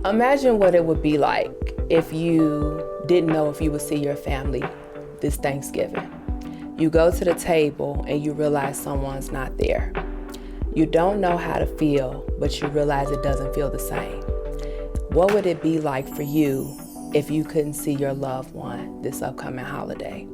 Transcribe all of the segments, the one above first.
Imagine what it would be like if you didn't know if you would see your family this Thanksgiving. You go to the table and you realize someone's not there. You don't know how to feel, but you realize it doesn't feel the same. What would it be like for you if you couldn't see your loved one this upcoming holiday?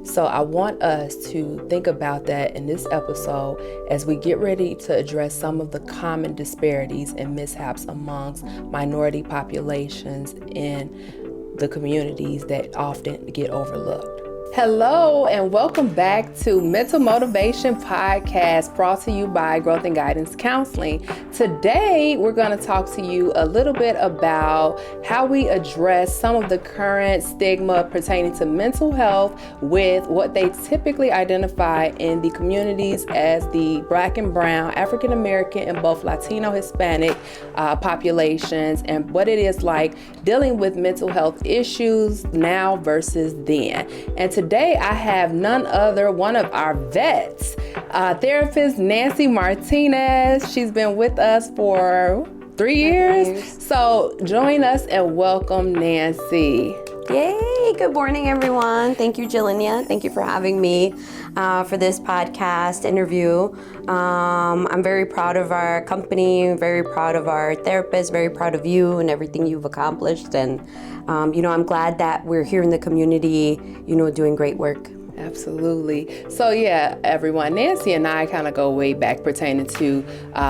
So I want us to think about that in this episode as we get ready to address some of the common disparities and mishaps amongst minority populations in the communities that often get overlooked. Hello and welcome back to Mental Motivation Podcast, brought to you by Growth and Guidance Counseling. Today, we're going to talk to you a little bit about how we address some of the current stigma pertaining to mental health with what they typically identify in the communities as the Black and Brown, African American, and both Latino, Hispanic populations, and what it is like dealing with mental health issues now versus then. And today I have none other, one of our vets, therapist Nancy Martinez. She's been with us for 3 years. So join us and welcome Nancy. Yay! Good morning, everyone. Thank you, Jalinia. Thank you for having me for this podcast interview. I'm very proud of our company, very proud of our therapist, very proud of you and everything you've accomplished. And, I'm glad that we're here in the community, doing great work. Absolutely. So yeah, everyone, Nancy and I kind of go way back pertaining to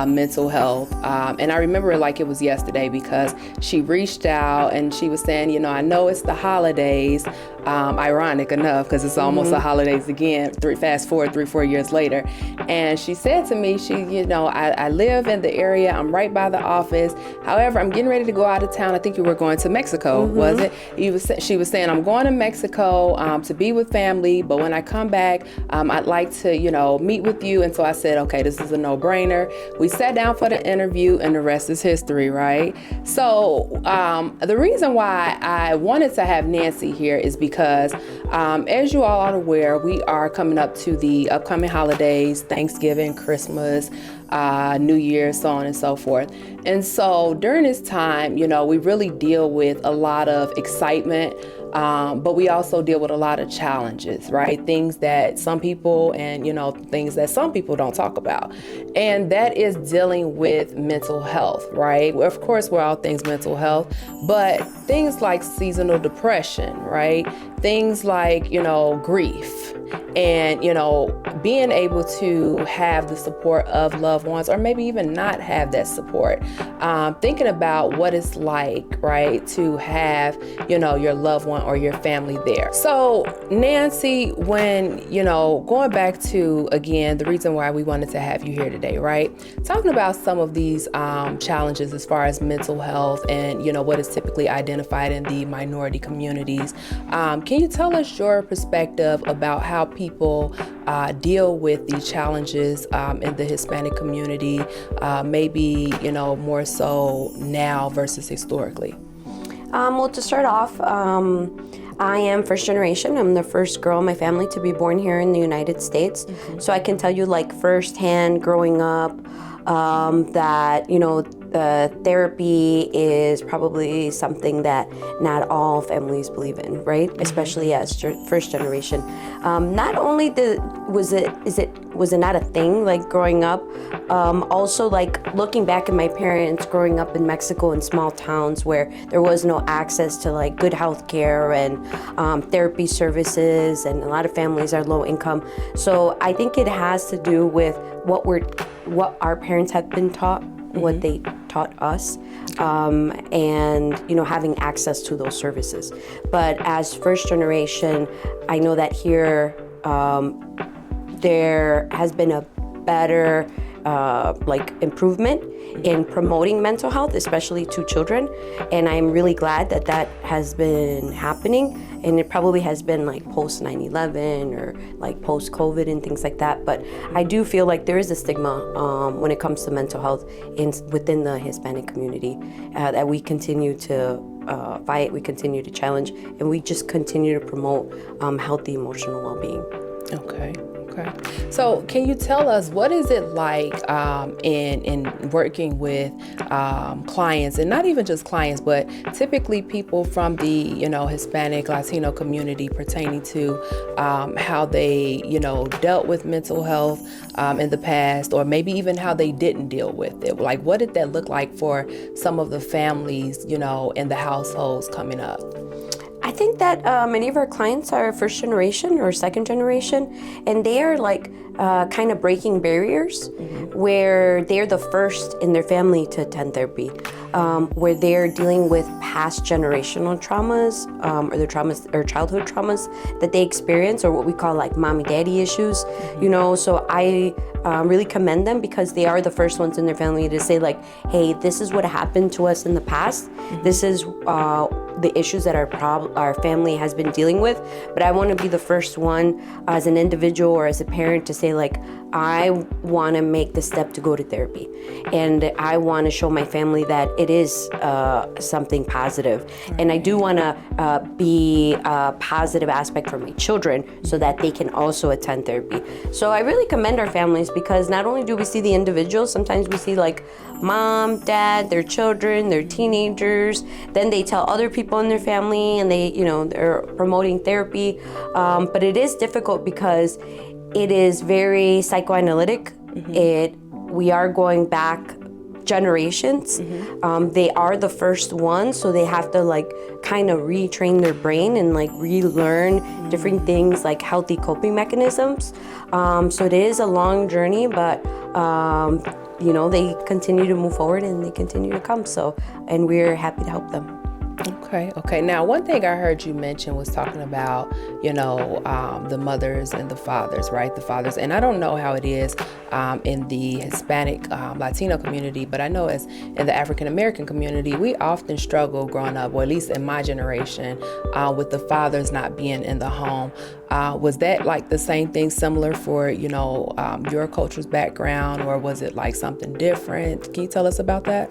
mental health. And I remember it like it was yesterday because she reached out and she was saying, I know it's the holidays, ironic enough because it's almost the holidays again, fast forward 3-4 years later. And she said to me, I live in the area, I'm right by the office. However, I'm getting ready to go out of town. I think you were going to Mexico, was it? She was saying, I'm going to Mexico to be with family, but when I come back, I'd like to, meet with you. And so I said, okay, this is a no-brainer. We sat down for the interview and the rest is history, right? So the reason why I wanted to have Nancy here is because as you all are aware, we are coming up to the upcoming holidays, Thanksgiving, Christmas, New Year, so on and so forth. And so during this time, we really deal with a lot of excitement, but we also deal with a lot of challenges, right? Things that some people and, things that some people don't talk about. And that is dealing with mental health, right? Well, of course, we're all things mental health, but things like seasonal depression, right? Things like, grief and, being able to have the support of loved ones or maybe even not have that support. Thinking about what it's like, right, to have, your loved one or your family there. So Nancy, when, going back to, again, the reason why we wanted to have you here today, right, talking about some of these challenges as far as mental health and, what is typically identified in the minority communities. Can you tell us your perspective about how people deal with these challenges in the Hispanic community, maybe, more so now versus historically? Well, to start off, I am first generation. I'm the first girl in my family to be born here in the United States. So I can tell you firsthand growing up that, therapy is probably something that not all families believe in, right? Especially as first generation. Not only was it not a thing like growing up, also like looking back at my parents growing up in Mexico in small towns where there was no access to like good health care and therapy services, and a lot of families are low income. So I think it has to do with what our parents have been taught, what they taught us, and having access to those services. But as first generation, I know that here there has been a better improvement in promoting mental health, especially to children. And I'm really glad that has been happening. And it probably has been like post 9/11 or like post COVID and things like that. But I do feel like there is a stigma when it comes to mental health within the Hispanic community that we continue to fight, we continue to challenge, and we just continue to promote healthy emotional well-being. Okay. Okay. So can you tell us what is it like in working with clients, and not even just clients, but typically people from the, Hispanic, Latino community, pertaining to how they, dealt with mental health in the past, or maybe even how they didn't deal with it? Like, what did that look like for some of the families, in the households coming up? I think that many of our clients are first generation or second generation, and they are like kind of breaking barriers where they're the first in their family to attend therapy, where they're dealing with past generational traumas or the traumas or childhood traumas that they experience, or what we call like mommy daddy issues. So I really commend them because they are the first ones in their family to say like, hey, this is what happened to us in the past. This is the issues that our family has been dealing with, but I want to be the first one as an individual or as a parent to say like, I want to make the step to go to therapy, and I want to show my family that it is something positive, and I do want to be a positive aspect for my children so that they can also attend therapy. So I really commend our families, because not only do we see the individuals, sometimes we see like mom, dad, their children, their teenagers, then they tell other people in their family, and they're promoting therapy, but it is difficult because it is very psychoanalytic. We are going back generations. They are the first ones, so they have to like kind of retrain their brain and like relearn different things like healthy coping mechanisms. So it is a long journey, but they continue to move forward and they continue to come. So, and we're happy to help them. Okay. Now, one thing I heard you mention was talking about, the mothers and the fathers, right? The fathers. And I don't know how it is in the Hispanic Latino community, but I know as in the African American community, we often struggle growing up, or at least in my generation, with the fathers not being in the home. Was that like the same thing similar for, your culture's background, or was it like something different? Can you tell us about that?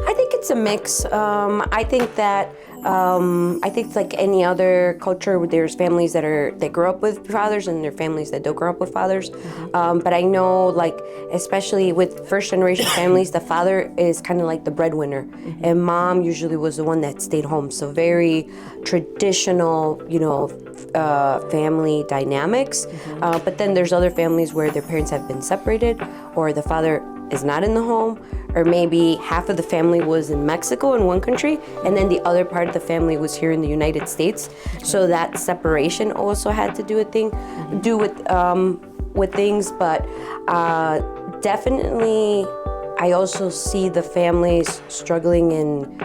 I think it's a mix. I think that it's like any other culture. There's families that grow up with fathers, and there are families that don't grow up with fathers. But I know, like, especially with first generation families, the father is kind of like the breadwinner, and mom usually was the one that stayed home. So very traditional, family dynamics. But then there's other families where their parents have been separated, or the father is not in the home, or maybe half of the family was in Mexico in one country, and then the other part of the family was here in the United States. So that separation also had to do with things, but definitely I also see the families struggling in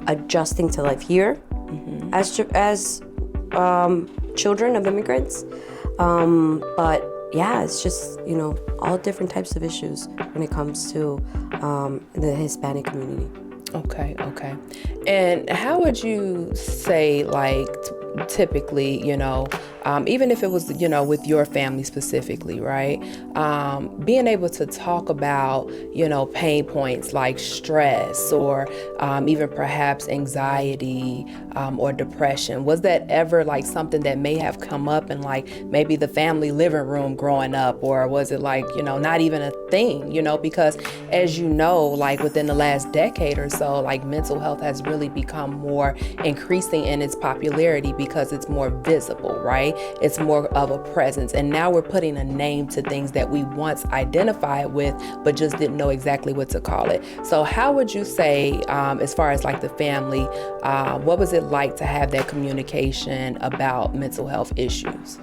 adjusting to life here as children of immigrants. But yeah, it's just, all different types of issues when it comes to the Hispanic community. Okay. And how would you say, like, typically, even if it was, with your family specifically, right? Being able to talk about, pain points like stress, or even perhaps anxiety or depression. Was that ever like something that may have come up in like maybe the family living room growing up, or was it like, not even a thing, because as like within the last decade or so, like mental health has really become more increasing in its popularity because it's more visible, right? It's more of a presence. And now we're putting a name to things that we once identified with, but just didn't know exactly what to call it. So how would you say, as far as like the family, what was it like to have that communication about mental health issues?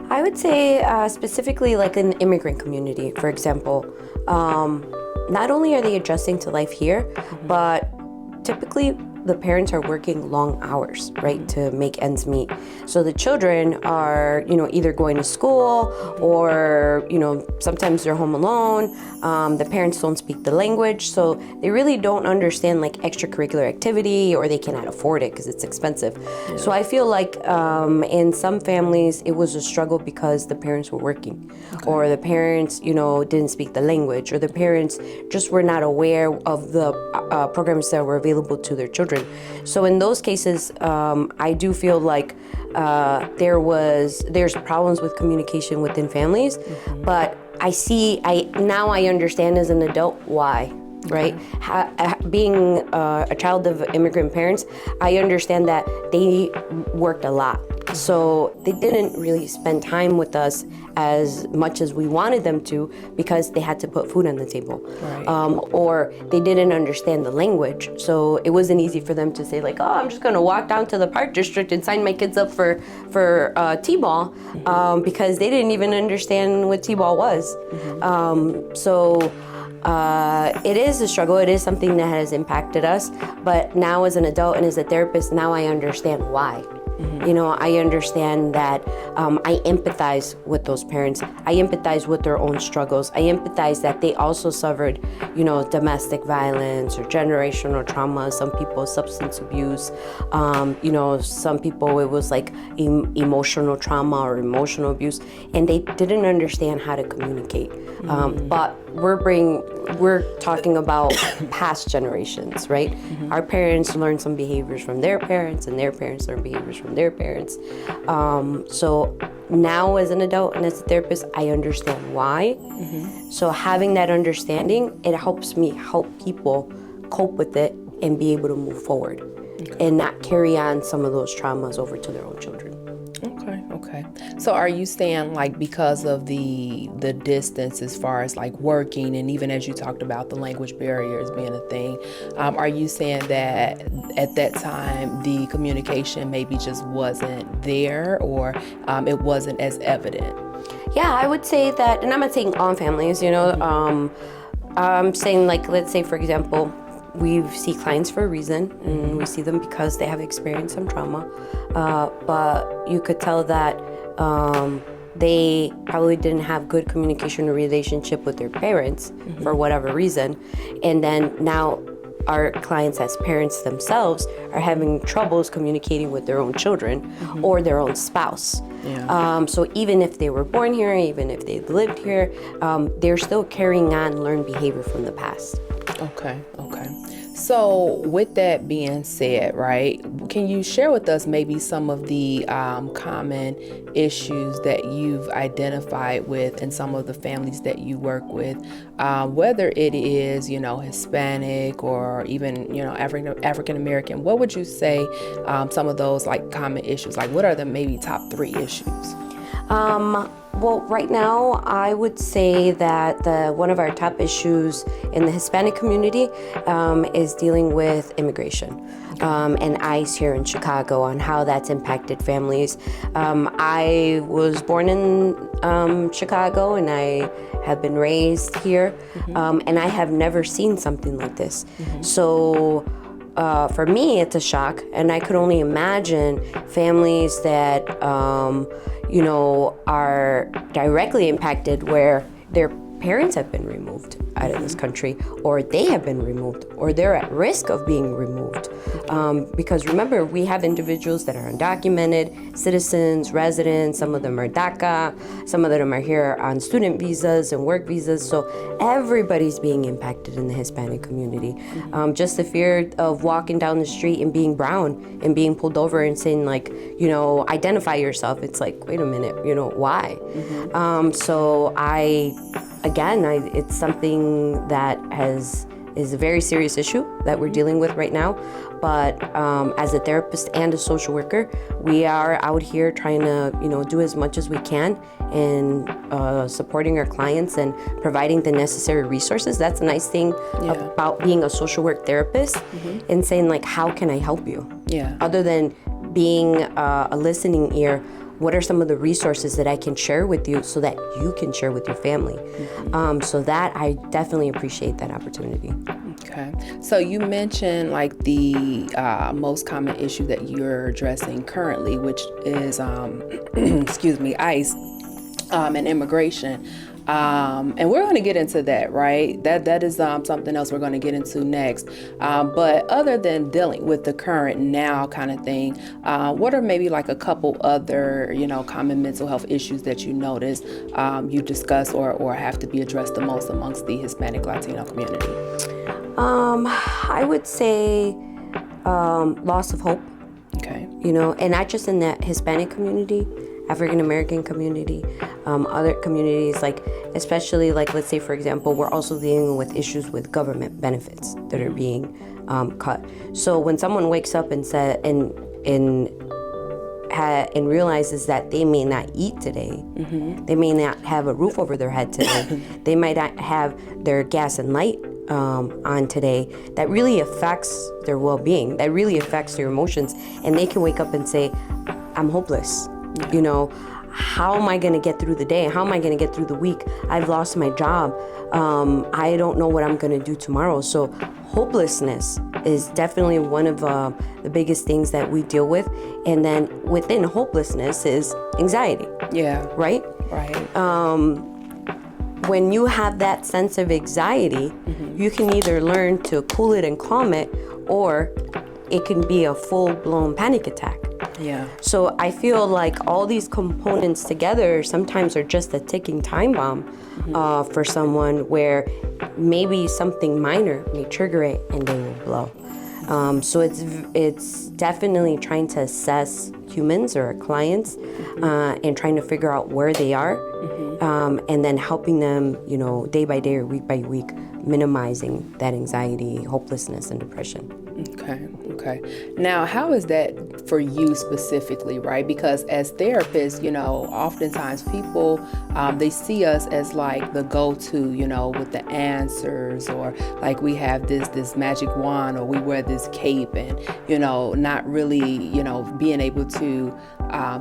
I would say specifically like in the immigrant community, for example, not only are they adjusting to life here, but typically the parents are working long hours, right, to make ends meet. So the children are, either going to school or, sometimes they're home alone. The parents don't speak the language, so they really don't understand like extracurricular activity, or they cannot afford it because it's expensive. Yeah. So I feel like in some families it was a struggle because the parents were working, or the parents, didn't speak the language, or the parents just were not aware of the programs that were available to their children. children. So in those cases, I do feel like there's problems with communication within families, but now I understand as an adult why. Right? Being a child of immigrant parents, I understand that they worked a lot. So they didn't really spend time with us as much as we wanted them to because they had to put food on the table. Right. Or they didn't understand the language. So it wasn't easy for them to say like, oh, I'm just going to walk down to the park district and sign my kids up for T-ball because they didn't even understand what T-ball was. It is a struggle. It is something that has impacted us. But now as an adult and as a therapist, now I understand why. You know, I understand that I empathize with those parents. I empathize with their own struggles. I empathize that they also suffered, you know, domestic violence or generational trauma. Some people substance abuse. You know, some people it was like emotional trauma or emotional abuse, and they didn't understand how to communicate. But we're talking about past generations, right? Our parents learned some behaviors from their parents, and their parents learned behaviors from their parents. So now as an adult and as a therapist, I understand why. So having that understanding, it helps me help people cope with it and be able to move forward and not carry on some of those traumas over to their own children. Okay. So are you saying like because of the distance as far as like working and even as you talked about the language barriers being a thing, are you saying that at that time the communication maybe just wasn't there or it wasn't as evident? Yeah, I would say that, and I'm not saying all families, you know, I'm saying like, let's say for example, we see clients for a reason, and we see them because they have experienced some trauma. But you could tell that they probably didn't have good communication or relationship with their parents for whatever reason. And then now our clients as parents themselves are having troubles communicating with their own children or their own spouse. Yeah. So even if they were born here, even if they lived here, they're still carrying on learned behavior from the past. Okay. So with that being said, right, can you share with us maybe some of the common issues that you've identified with in some of the families that you work with, whether it is, you know, Hispanic or even, you know, African American? What would you say some of those like common issues, like what are the maybe top 3 issues? Well, right now, I would say that one of our top issues in the Hispanic community is dealing with immigration and ICE here in Chicago on how that's impacted families. I was born in Chicago and I have been raised here, and I have never seen something like this. So for me, it's a shock, and I could only imagine families that you know, are directly impacted where their parents have been removed out of this country, or they have been removed, or they're at risk of being removed. Because remember, we have individuals that are undocumented, citizens, residents, some of them are DACA, some of them are here on student visas and work visas, so everybody's being impacted in the Hispanic community. Just the fear of walking down the street and being brown and being pulled over and saying like, you know, identify yourself. It's like, wait a minute, you know, why? So it's something that is a very serious issue that we're dealing with right now. But as a therapist and a social worker, we are out here trying to, you know, do as much as we can in supporting our clients and providing the necessary resources. That's a nice thing about being a social work therapist and saying like, how can I help you? Yeah. Other than being a listening ear, what are some of the resources that I can share with you so that you can share with your family? So that I definitely appreciate that opportunity. Okay. So you mentioned like the most common issue that you're addressing currently, which is, ICE and immigration. And we're going to get into that, right? That is something else we're going to get into next. But other than dealing with the current now kind of thing, what are maybe like a couple other, you know, common mental health issues that you notice you discuss or have to be addressed the most amongst the Hispanic Latino community? I would say loss of hope. Okay. And not just in the Hispanic community, African American community, other communities, like especially like, let's say for example, we're also dealing with issues with government benefits that are being cut. So when someone wakes up and and realizes that they may not eat today, they may not have a roof over their head today, they might not have their gas and light on today, that really affects their well-being, that really affects their emotions, and they can wake up and say, I'm hopeless. How am I going to get through the day? How am I going to get through the week? I've lost my job. I don't know what I'm going to do tomorrow. So hopelessness is definitely one of the biggest things that we deal with. And then within hopelessness is anxiety. Yeah. Right? Right. When you have that sense of anxiety, you can either learn to cool it and calm it, or it can be a full-blown panic attack. Yeah. So I feel like all these components together sometimes are just a ticking time bomb for someone, where maybe something minor may trigger it and they will blow. So it's definitely trying to assess humans or our clients and trying to figure out where they are, and then helping them, day by day or week by week, minimizing that anxiety, hopelessness, and depression. Okay. Now, how is that for you specifically, right? Because as therapists, oftentimes people, they see us as like the go-to, with the answers, or like we have this magic wand, or we wear this cape, and, not really, being able to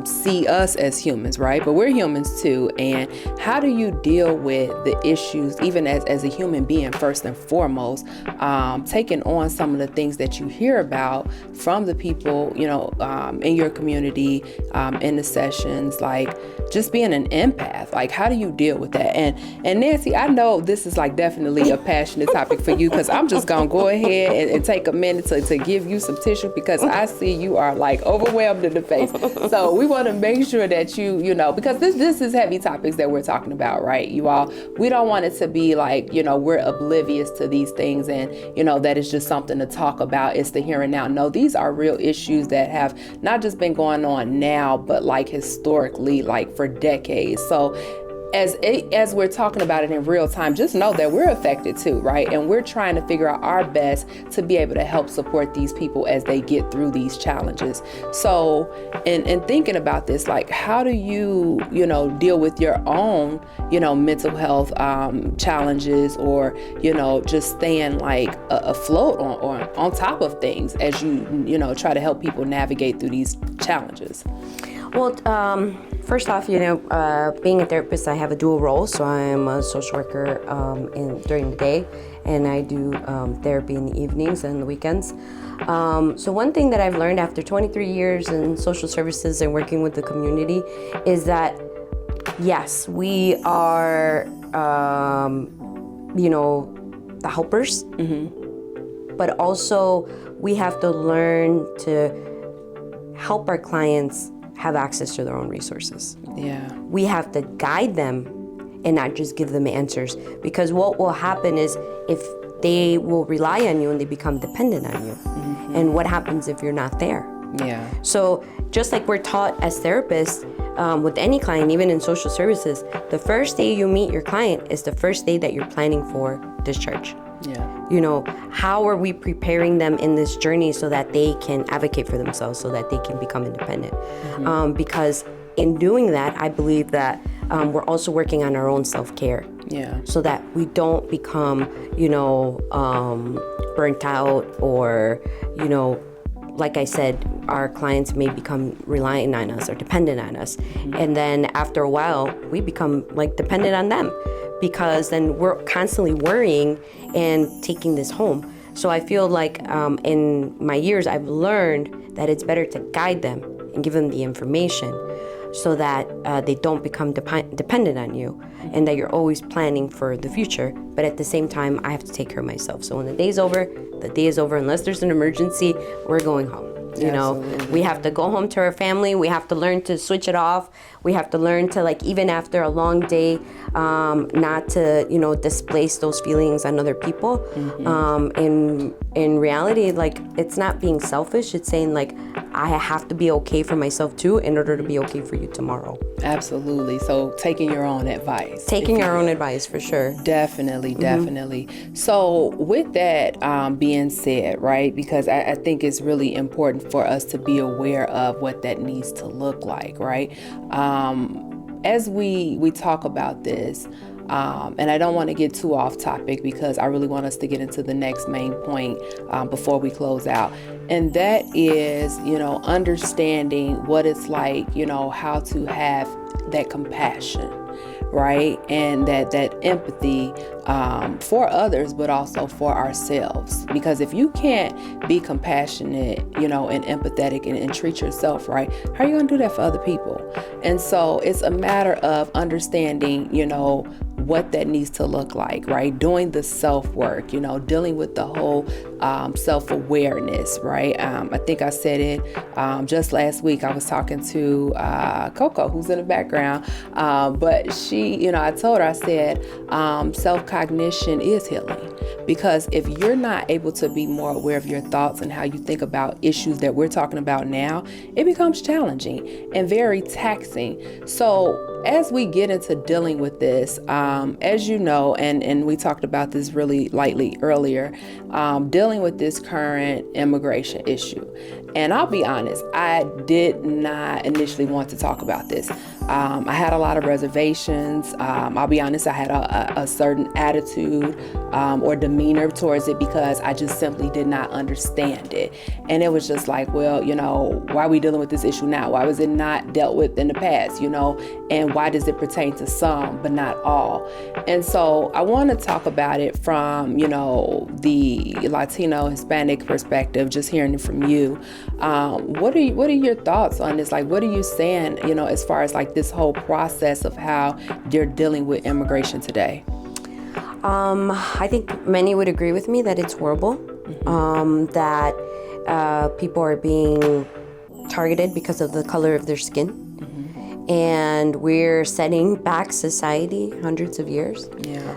see us as humans, right? But we're humans too. And how do you deal with the issues, even as a human being, first and foremost, taking on some of the things that you hear about from the people, in your community, in the sessions, like just being an empath? Like, how do you deal with that? And Nancy, I know this is like definitely a passionate topic for you, because I'm just gonna go ahead and take a minute to give you some tissue, because I see you are like overwhelmed in the face. So we want to make sure that you because this is heavy topics that we're talking about, right? You all, we don't want it to be like, we're oblivious to these things, and, that it's just something to talk about. It's the here and now. No, these are real issues that have not just been going on now, but like historically, like for decades. So as we're talking about it in real time, just know that we're affected too, right? And we're trying to figure out our best to be able to help support these people as they get through these challenges. So in thinking about this, like, how do you, deal with your own, mental health challenges, or, just staying like afloat on top of things as you try to help people navigate through these challenges? Well, first off, being a therapist, I have a dual role. So I'm a social worker during the day, and I do therapy in the evenings and the weekends. So one thing that I've learned after 23 years in social services and working with the community is that, yes, we are, the helpers, but also we have to learn to help our clients have access to their own resources. Yeah. We have to guide them and not just give them answers, because what will happen is if they will rely on you and they become dependent on you. And what happens if you're not there? Yeah. So just like we're taught as therapists, with any client, even in social services, the first day you meet your client is the first day that you're planning for discharge. Yeah. How are we preparing them in this journey so that they can advocate for themselves, so that they can become independent? Because in doing that, I believe that we're also working on our own self-care. Yeah. So that we don't become, burnt out, or, like I said, our clients may become reliant on us or dependent on us. And then after a while, we become like dependent on them, because then we're constantly worrying and taking this home. So I feel like in my years, I've learned that it's better to guide them and give them the information, so that they don't become dependent on you, and that you're always planning for the future. But at the same time, I have to take care of myself. So when the day is over, the day is over. Unless there's an emergency, we're going home. You know, we have to go home to our family. We have to learn to switch it off. We have to learn to, like, even after a long day, not to, you know, displace those feelings on other people. In reality, like, it's not being selfish. It's saying, like, I have to be okay for myself too in order to be okay for you tomorrow. Absolutely. So taking your own advice. Taking your own advice, for sure. Definitely. So with that being said, right, because I think it's really important for us to be aware of what that needs to look like, right? As we talk about this, and I don't want to get too off topic because I really want us to get into the next main point before we close out. And that is, you know, understanding what it's like, you know, how to have that compassion, right? And that empathy for others, but also for ourselves. Because if you can't be compassionate, you know, and empathetic and treat yourself right, how are you going to do that for other people? And so it's a matter of understanding, you know, what that needs to look like, right? Doing the self-work, you know, dealing with the whole self-awareness, right? I think I said it just last week. I was talking to Coco, who's in the background, but she, you know, I told her, I said, self-cognition is healing. Because if you're not able to be more aware of your thoughts and how you think about issues that we're talking about now, it becomes challenging and very taxing. So as we get into dealing with this, as you know, and we talked about this really lightly earlier, dealing with this current immigration issue. And I'll be honest, I did not initially want to talk about this. I had a lot of reservations. I'll be honest, I had a certain attitude or demeanor towards it because I just simply did not understand it. And it was just like, well, you know, why are we dealing with this issue now? Why was it not dealt with in the past, you know? And why does it pertain to some, but not all? And so I want to talk about it from, you know, the Latino Hispanic perspective, just hearing it from you. What are your thoughts on this? Like, what are you saying, you know, as far as like this whole process of how they're dealing with immigration today? I think many would agree with me that it's horrible, that people are being targeted because of the color of their skin. And we're setting back society hundreds of years.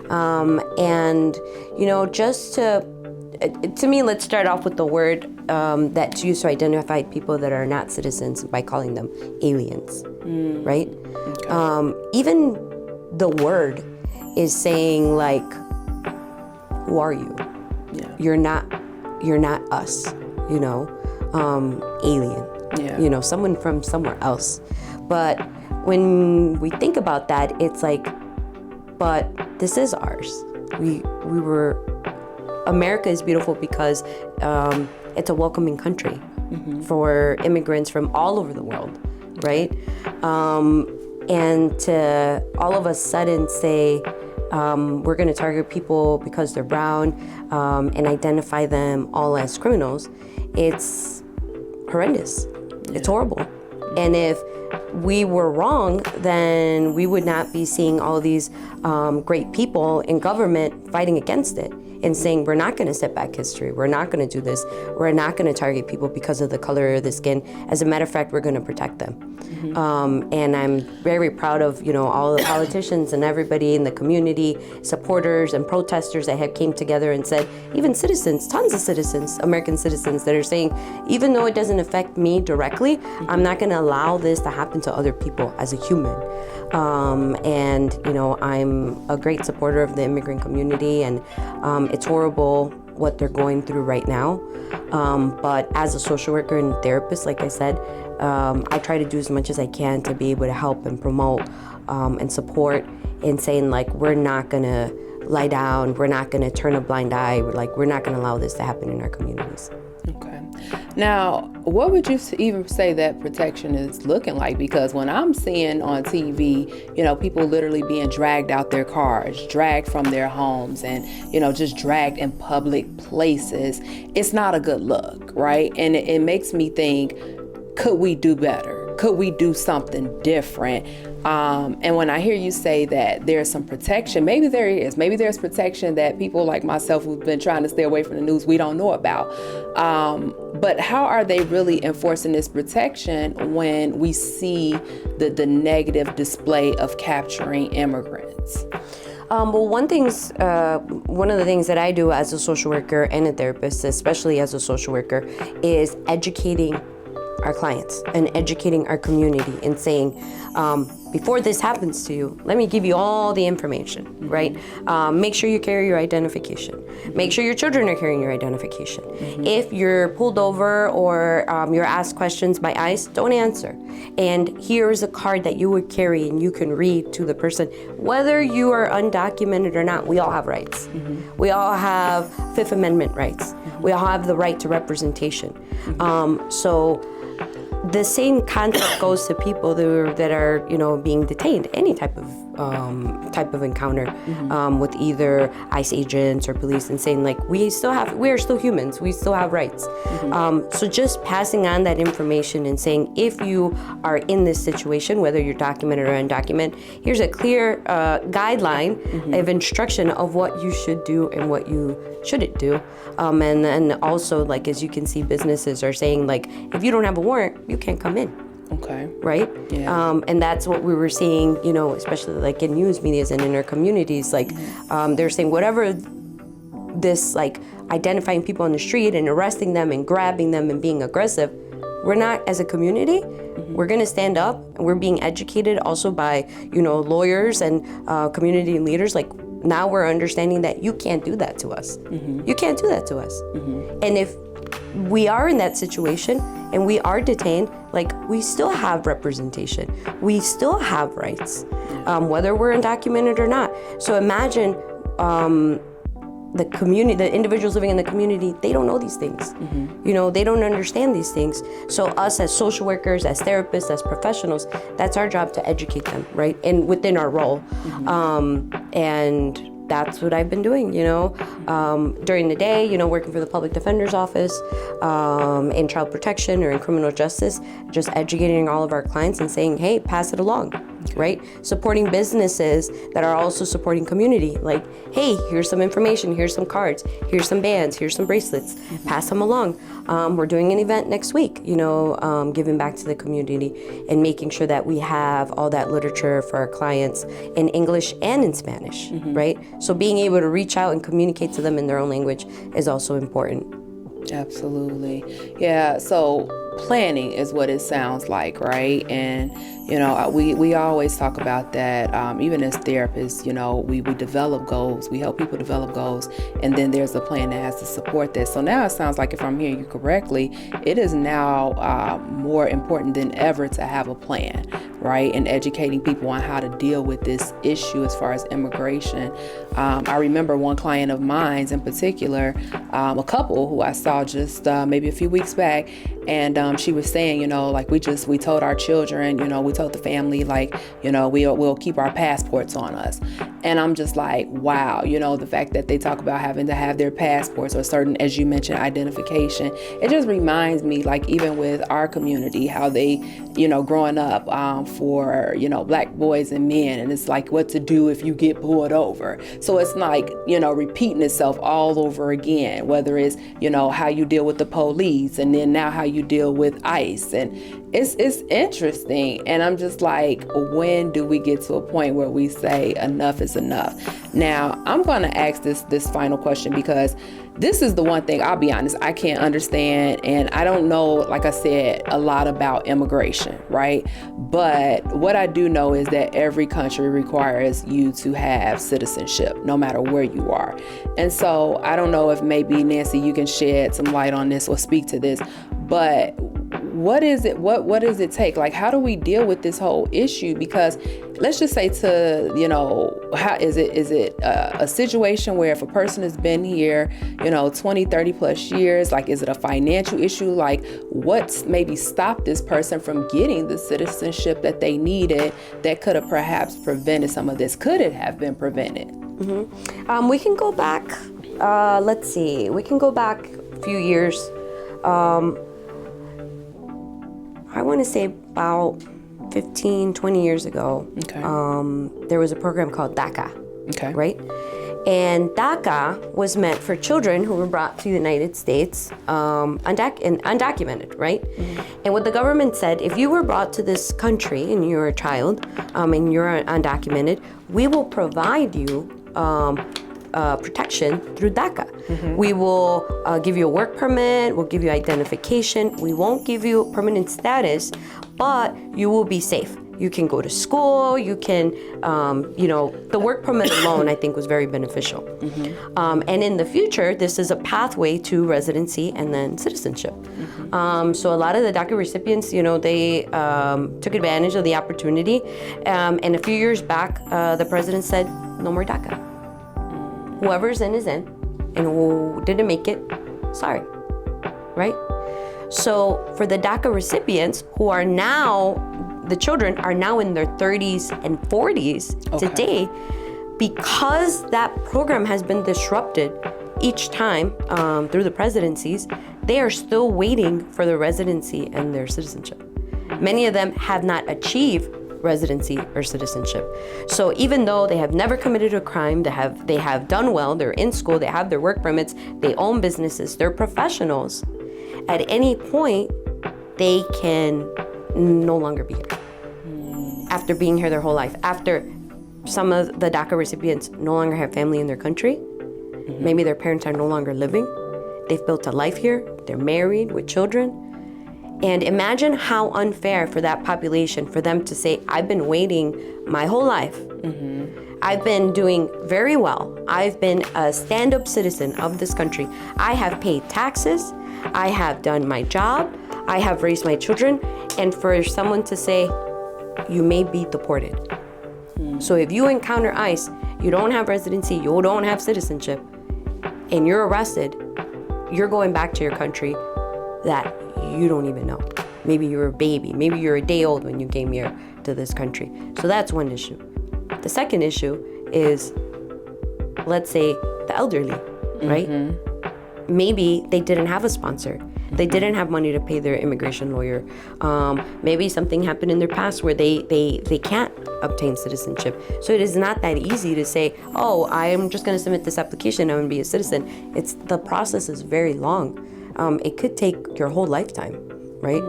And, you know, just to me, let's start off with the word that's used to identify people that are not citizens by calling them aliens, right? Okay. Even the word is saying, like, who are you? You're not us, you know, alien, you know, someone from somewhere else. But when we think about that, it's like, but this is ours. America is beautiful because it's a welcoming country for immigrants from all over the world, right? And to all of a sudden say, we're going to target people because they're brown and identify them all as criminals, it's horrendous. It's horrible. And if we were wrong, then we would not be seeing all these great people in government fighting against it and saying, we're not going to set back history. We're not going to do this. We're not going to target people because of the color of the skin. As a matter of fact, we're going to protect them. And I'm very proud of, you know, all the politicians and everybody in the community, supporters and protesters that have came together and said, even citizens, tons of citizens, American citizens that are saying, even though it doesn't affect me directly, I'm not going to allow this to happen to other people as a human. And, you know, I'm a great supporter of the immigrant community, and it's horrible what they're going through right now. But as a social worker and therapist, like I said, I try to do as much as I can to be able to help and promote and support, and saying, like, we're not gonna lie down, we're not gonna turn a blind eye, we're not gonna allow this to happen in our communities. Okay. Now, what would you even say that protection is looking like? Because when I'm seeing on TV, you know, people literally being dragged out their cars, dragged from their homes, and, you know, just dragged in public places, it's not a good look, right? And it makes me think, could we do better? could we do something different? And when I hear you say that there's some protection, maybe there is. Maybe there's protection that people like myself who've been trying to stay away from the news, we don't know about. But how are they really enforcing this protection when we see the negative display of capturing immigrants? Well, one of the things that I do as a social worker and a therapist, especially as a social worker, is educating our clients and educating our community and saying, before this happens to you, let me give you all the information, right? Make sure you carry your identification. Make sure your children are carrying your identification. If you're pulled over or you're asked questions by ICE, don't answer. And here's a card that you would carry and you can read to the person. Whether you are undocumented or not, we all have rights. We all have Fifth Amendment rights. We all have the right to representation. So the same concept goes to people that are being detained, any type of encounter with either ICE agents or police, and saying like we are still humans, we still have rights. So just passing on that information and saying, if you are in this situation, whether you're documented or undocumented, here's a clear guideline of instruction of what you should do and what you shouldn't do. And then also, like, as you can see, businesses are saying like, if you don't have a warrant, you can't come in. Okay. Right? Yeah. And that's what we were seeing, especially like in news medias and in our communities, like they're saying whatever this like identifying people on the street and arresting them and grabbing them and being aggressive, we're not, as a community, we're gonna stand up, and we're being educated also by, lawyers and community leaders. Like, now we're understanding that you can't do that to us. You can't do that to us. And if we are in that situation and we are detained, like, we still have representation. We still have rights, whether we're undocumented or not. So imagine the community, the individuals living in the community, they don't know these things. They don't understand these things. So us as social workers, as therapists, as professionals, that's our job to educate them, right? And within our role. And that's what I've been doing, during the day, working for the public defender's office, in child protection or in criminal justice, just educating all of our clients and saying, hey, pass it along, right? Supporting businesses that are also supporting community. Like, hey, here's some information, here's some cards, here's some bands, here's some bracelets, pass them along. We're doing an event next week, giving back to the community and making sure that we have all that literature for our clients in English and in Spanish, right? So being able to reach out and communicate to them in their own language is also important. Absolutely. Yeah, so planning is what it sounds like, right? And we always talk about that, even as therapists, we develop goals, we help people develop goals, and then there's a plan that has to support this. So now it sounds like, if I'm hearing you correctly, it is now more important than ever to have a plan, right? And educating people on how to deal with this issue as far as immigration. I remember one client of mine in particular, a couple who I saw just maybe a few weeks back, and she was saying, like, we told our children, we told the family, like, we'll keep our passports on us. And I'm just like, wow, the fact that they talk about having to have their passports or certain, as you mentioned, identification. It just reminds me, like, even with our community, how they, growing up for, Black boys and men, and it's like what to do if you get pulled over. So it's like, repeating itself all over again, whether it's, how you deal with the police, and then now how you deal with ICE. And it's interesting. And I'm just like, when do we get to a point where we say enough is enough? Now, I'm going to ask this final question, because this is the one thing, I'll be honest, I can't understand. And I don't know, like I said, a lot about immigration, right? But what I do know is that every country requires you to have citizenship, no matter where you are. And so I don't know if maybe, Nancy, you can shed some light on this or speak to this, but what is it? What does it take? Like, how do we deal with this whole issue? Because let's just say how is it a situation where if a person has been here, 20, 30 plus years, like, is it a financial issue? Like, what's maybe stopped this person from getting the citizenship that they needed that could have perhaps prevented some of this? Could it have been prevented? We can go back, let's see, we can go back a few years. I want to say about 15, 20 years ago, Okay. there was a program called DACA, Okay. right? And DACA was meant for children who were brought to the United States undocumented, right? And what the government said, if you were brought to this country and you're a child and you're undocumented, we will provide you protection through DACA. We will give you a work permit, we'll give you identification, we won't give you permanent status, but you will be safe. You can go to school, you can, the work permit alone I think was very beneficial. And in the future, this is a pathway to residency and then citizenship. So a lot of the DACA recipients, they took advantage of the opportunity. And a few years back, the president said, no more DACA. Whoever's in is in, and who didn't make it, sorry, right? So for the DACA recipients who are now, the children are now in their 30s and 40s today, because that program has been disrupted each time through the presidencies, they are still waiting for their residency and their citizenship. Many of them have not achieved residency or citizenship. So even though they have never committed a crime, they have done well, they're in school, they have their work permits, they own businesses, they're professionals, at any point they can no longer be here. After being here their whole life, after some of the DACA recipients no longer have family in their country, maybe their parents are no longer living, they've built a life here, they're married with children. And imagine how unfair for that population for them to say, I've been waiting my whole life. I've been doing very well. I've been a stand-up citizen of this country. I have paid taxes. I have done my job. I have raised my children. And for someone to say, you may be deported. So if you encounter ICE, you don't have residency, you don't have citizenship, and you're arrested, you're going back to your country that you don't even know. Maybe you're a baby, maybe you're a day old when you came here to this country. So that's one issue. The second issue is, let's say, the elderly, right? Maybe they didn't have a sponsor. They didn't have money to pay their immigration lawyer. Maybe something happened in their past where they can't obtain citizenship. So it is not that easy to say, oh, I'm just gonna submit this application, I'm gonna be a citizen. The process is very long. It could take your whole lifetime, right?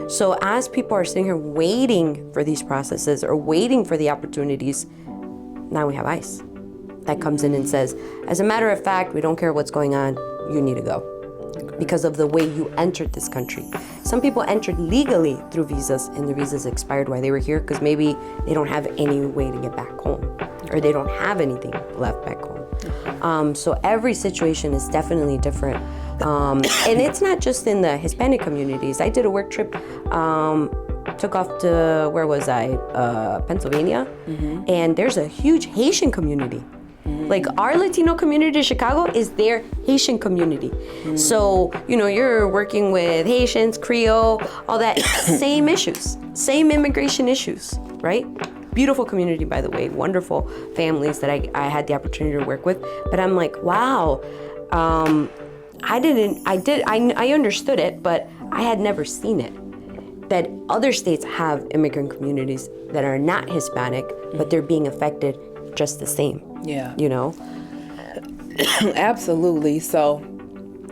So as people are sitting here waiting for these processes or waiting for the opportunities, now we have ICE that comes in and says, as a matter of fact, we don't care what's going on, you need to go because of the way you entered this country. Some people entered legally through visas and the visas expired while they were here because maybe they don't have any way to get back home or they don't have anything left back home. So every situation is definitely different. And it's not just in the Hispanic communities. I did a work trip, took off to, where was I? Pennsylvania. And there's a huge Haitian community. Like our Latino community in Chicago is their Haitian community. So, you're working with Haitians, Creole, all that, same issues, same immigration issues, right? Beautiful community, by the way, wonderful families that I had the opportunity to work with. But I'm like, wow, I understood it, but I had never seen it. That other states have immigrant communities that are not Hispanic, but they're being affected just the same. Yeah. Absolutely. So,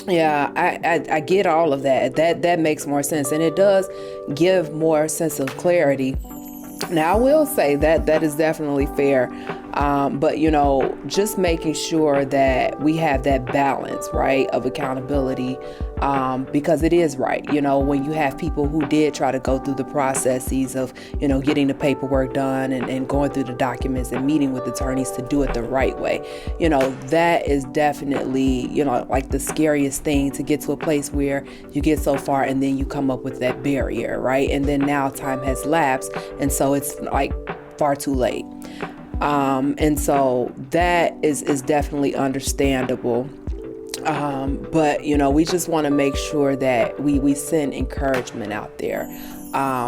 yeah, I get all of that. That makes more sense, and it does give more sense of clarity. Now, I will say that is definitely fair, but just making sure that we have that balance, right, of accountability, because it is right, when you have people who did try to go through the processes of, getting the paperwork done and going through the documents and meeting with attorneys to do it the right way, that is definitely, like the scariest thing, to get to a place where you get so far and then you come up with that barrier, right? And then now time has lapsed, and so it's like far too late. And so that is definitely understandable. But we just want to make sure that we send encouragement out there,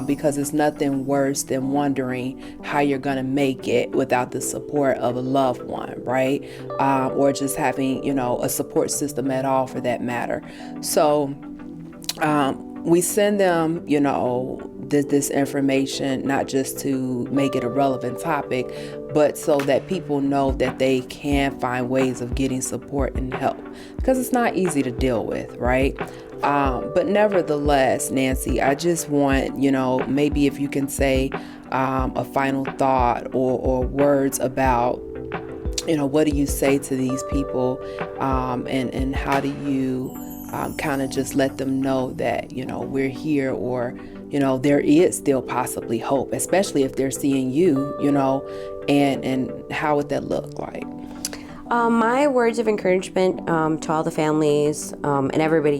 because it's nothing worse than wondering how you're going to make it without the support of a loved one, right? Or just having, a support system at all, for that matter. So, we send them, this information, not just to make it a relevant topic, but so that people know that they can find ways of getting support and help, because it's not easy to deal with, right? But nevertheless, Nancy, I just want, maybe if you can say a final thought or words about, what do you say to these people, and how do you kind of just let them know that, we're here, or, there is still possibly hope, especially if they're seeing you, and how would that look like? My words of encouragement to all the families and everybody,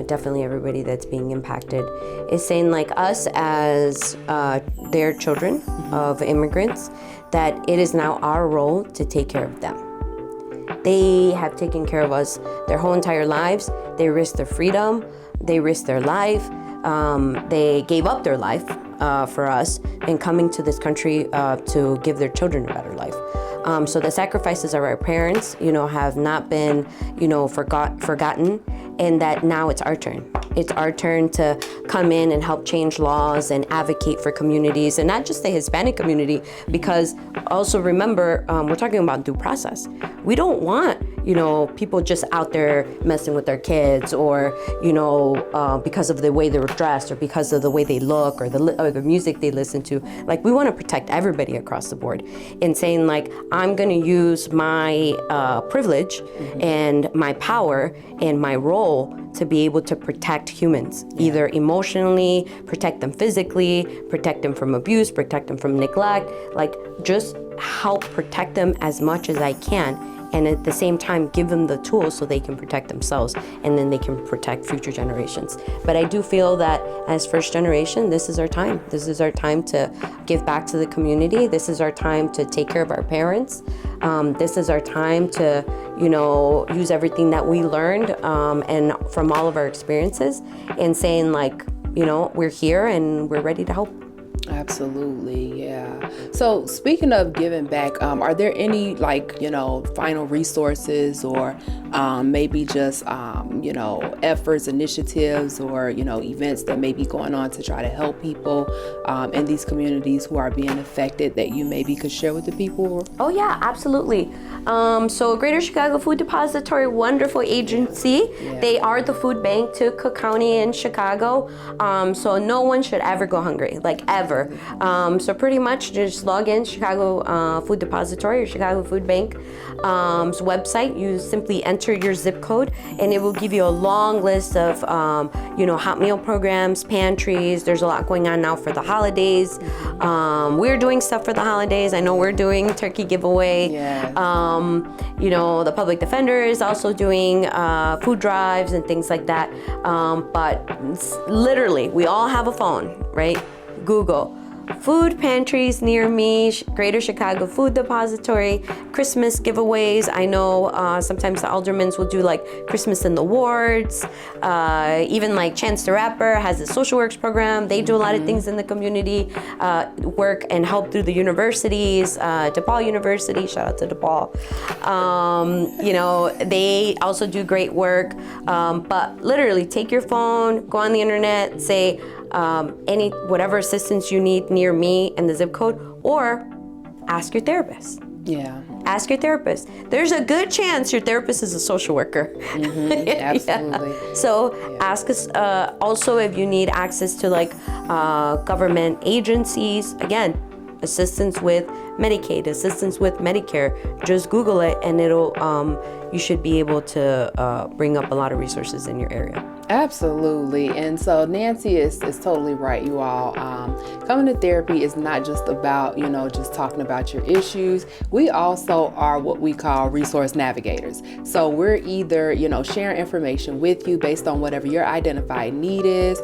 definitely everybody that's being impacted, is saying, like, us as their children of immigrants, that it is now our role to take care of them. They have taken care of us their whole entire lives. They risked their freedom. They risked their life. They gave up their life for us in coming to this country to give their children a better life. So the sacrifices of our parents, have not been, forgotten, and that now it's our turn. It's our turn to come in and help change laws and advocate for communities, and not just the Hispanic community, because also remember, we're talking about due process. We don't want, people just out there messing with their kids, or, because of the way they were dressed, or because of the way they look, or the music they listen to. Like, we want to protect everybody across the board, and saying, like, I'm going to use my privilege and my power and my role to be able to protect humans, either emotionally, protect them physically, protect them from abuse, protect them from neglect, like, just help protect them as much as I can, and at the same time give them the tools so they can protect themselves, and then they can protect future generations. But I do feel that as first generation, this is our time. This is our time to give back to the community. This is our time to take care of our parents. This is our time to, use everything that we learned and from all of our experiences, and saying, like, we're here and we're ready to help. Absolutely, yeah. So speaking of giving back, are there any final resources, or maybe just efforts, initiatives, or events that may be going on to try to help people in these communities who are being affected that you maybe could share with the people? Oh yeah, absolutely. So Greater Chicago Food Depository, wonderful agency. Yeah. They are the food bank to Cook County in Chicago. So no one should ever go hungry, like ever. So pretty much just log in Chicago Food Depository or Chicago Food Bank website. You simply enter your zip code, and it will give you a long list of hot meal programs, pantries. There's a lot going on now for the holidays. We're doing stuff for the holidays. I know we're doing turkey giveaway. Yeah. The public defender is also doing food drives and things like that. But literally, we all have a phone, right? Google food pantries near me, Greater Chicago Food Depository, Christmas giveaways. I know sometimes the aldermans will do like Christmas in the wards. Even like Chance the Rapper has a social works program. They do a lot of things in the community, work and help through the universities. DePaul University, shout out to DePaul. They also do great work. But literally take your phone, go on the internet, say, whatever assistance you need near me and the zip code, or ask your therapist. Yeah. Ask your therapist. There's a good chance your therapist is a social worker. Absolutely. Yeah. So ask us also if you need access to government agencies. Again, assistance with Medicaid, assistance with Medicare. Just Google it, and it'll you should be able to bring up a lot of resources in your area. Absolutely. And so Nancy is totally right, you all. Coming to therapy is not just about, just talking about your issues. We also are what we call resource navigators. So we're either, sharing information with you based on whatever your identified need is,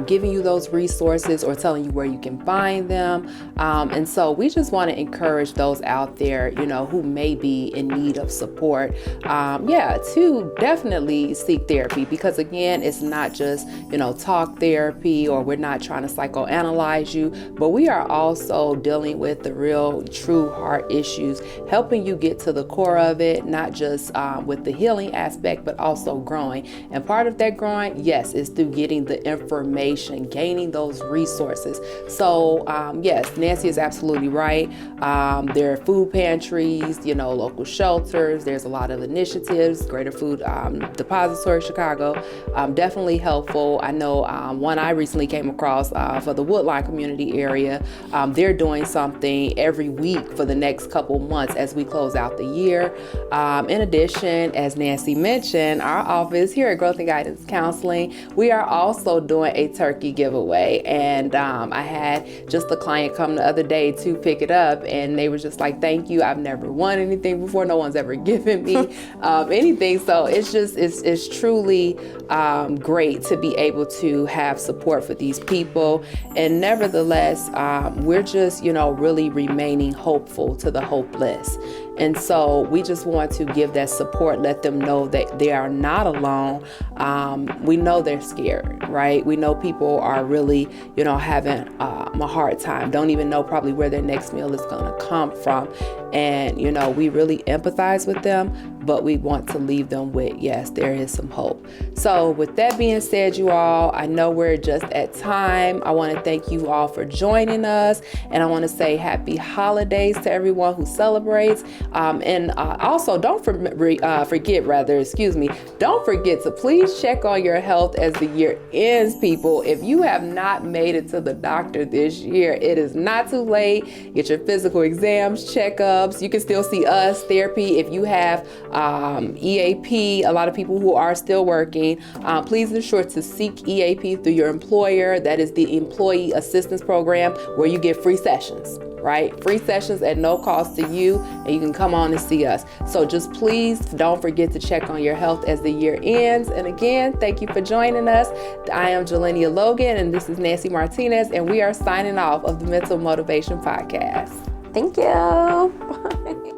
giving you those resources or telling you where you can find them. And so we just want to encourage those out there, who may be in need of support, to definitely seek therapy, because again, it's not just, talk therapy, or we're not trying to psychoanalyze you, but we are also dealing with the real true heart issues, helping you get to the core of it, not just with the healing aspect, but also growing. And part of that growing, yes, is through getting the information, gaining those resources. So yes, Nancy is absolutely right. There are food pantries, local shelters. There's a lot of initiatives. Greater Food Depository Chicago, definitely helpful. I know one I recently came across for the Woodline community area. They're doing something every week for the next couple months as we close out the year. In addition, as Nancy mentioned, our office here at Growth and Guidance Counseling, we are also doing a turkey giveaway. And I had just a client come the other day to pick it up, and they were just like, thank you. I've never won anything before. No one's ever given me anything. So it's truly great to be able to have support for these people. And nevertheless, we're just, really remaining hopeful to the hopeless. And so we just want to give that support, let them know that they are not alone. We know they're scared, right? We know people are really, having a hard time, don't even know probably where their next meal is going to come from. And, we really empathize with them, but we want to leave them with, yes, there is some hope. So with that being said, you all, I know we're just at time. I want to thank you all for joining us. And I want to say happy holidays to everyone who celebrates. And also don't forget to please check on your health as the year ends, people. If you have not made it to the doctor this year, it is not too late. Get your physical exams, checkups. You can still see us, therapy. If you have EAP, a lot of people who are still working, please ensure to seek EAP through your employer. That is the Employee Assistance Program, where you get free sessions. Right? Free sessions at no cost to you, and you can come on and see us. So just please don't forget to check on your health as the year ends. And again, thank you for joining us. I am Jalinia Logan, and this is Nancy Martinez, and we are signing off of the Mental Motivation Podcast. Thank you. Bye.